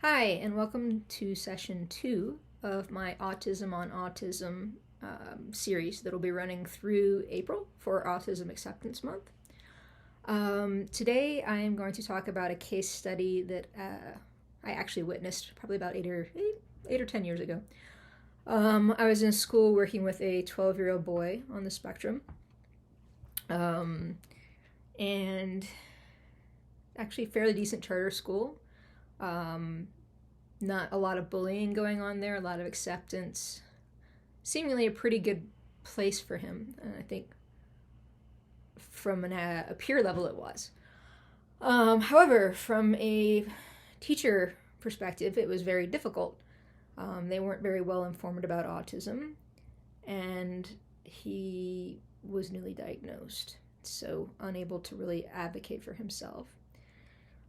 Hi, and welcome to session 2 of my Autism on Autism series that'll be running through April for Autism Acceptance Month. Today I am going to talk about a case study that I actually witnessed probably about 8 or 10 years ago. I was in school working with a 12-year-old boy on the spectrum, and actually fairly decent charter school. Not a lot of bullying going on there, a lot of acceptance. Seemingly a pretty good place for him, and I think from a peer level it was. However, from a teacher perspective, it was very difficult. They weren't very well informed about autism, and he was newly diagnosed, so unable to really advocate for himself.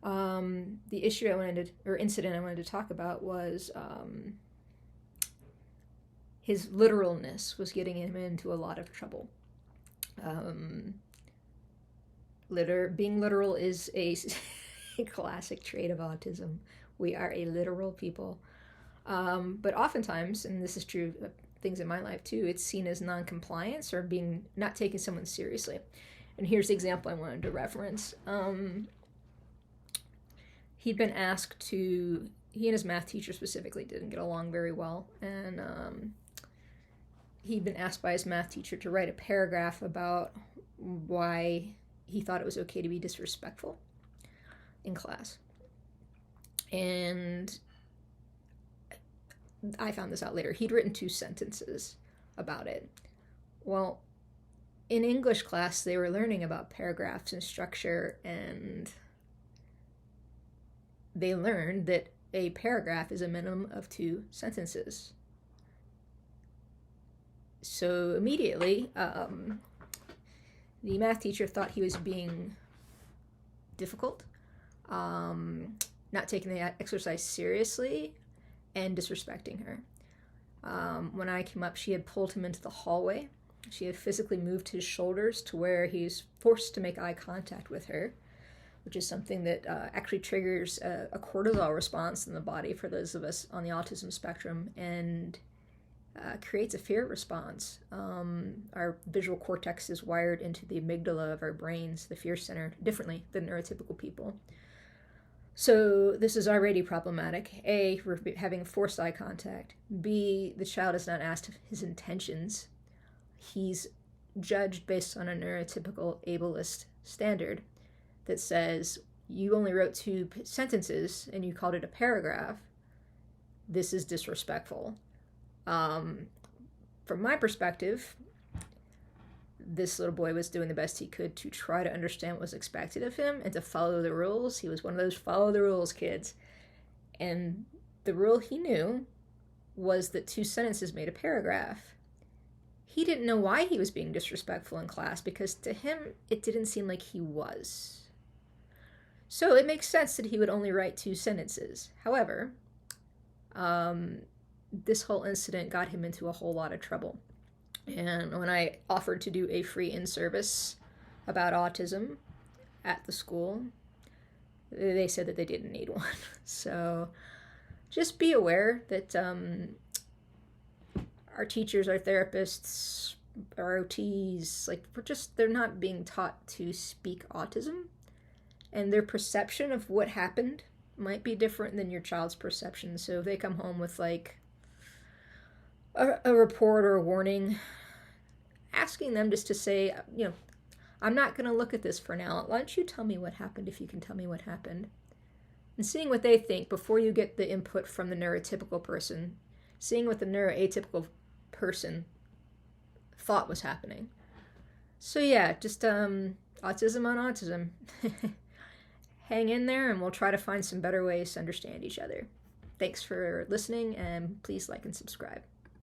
The incident I wanted to talk about was his literalness was getting him into a lot of trouble. Being literal is a classic trait of autism. We are a literal people. But oftentimes, and this is true of things in my life too, it's seen as noncompliance or not taking someone seriously. And here's the example I wanted to reference. He'd been asked to, he and his math teacher specifically didn't get along very well, and he'd been asked by his math teacher to write a paragraph about why he thought it was okay to be disrespectful in class. And I found this out later. He'd written 2 sentences about it. Well, in English class, they were learning about paragraphs and structure, and they learned that a paragraph is a minimum of 2 sentences. So immediately, the math teacher thought he was being difficult, not taking the exercise seriously, and disrespecting her. When I came up, she had pulled him into the hallway. She had physically moved his shoulders to where he's forced to make eye contact with her, which is something that actually triggers a cortisol response in the body for those of us on the autism spectrum, and creates a fear response. Our visual cortex is wired into the amygdala of our brains, the fear center, differently than neurotypical people. So this is already problematic. A, we're having forced eye contact. B, the child is not asked his intentions. He's judged based on a neurotypical ableist standard that says, you only wrote 2 sentences and you called it a paragraph. This is disrespectful. From my perspective, this little boy was doing the best he could to try to understand what was expected of him and to follow the rules. He was one of those follow the rules kids. And the rule he knew was that 2 sentences made a paragraph. He didn't know why he was being disrespectful in class, because to him, it didn't seem like he was. So it makes sense that he would only write 2 sentences. However, this whole incident got him into a whole lot of trouble. And when I offered to do a free in-service about autism at the school, they said that they didn't need one. So just be aware that our teachers, our therapists, our OTs, they're not being taught to speak autism. And their perception of what happened might be different than your child's perception. So if they come home with a report or a warning, asking them just to say, I'm not going to look at this for now. Why don't you tell me what happened if you can tell me what happened? And seeing what they think before you get the input from the neurotypical person, seeing what the neuroatypical person thought was happening. So yeah, just autism on autism. Hang in there, and we'll try to find some better ways to understand each other. Thanks for listening, and please like and subscribe.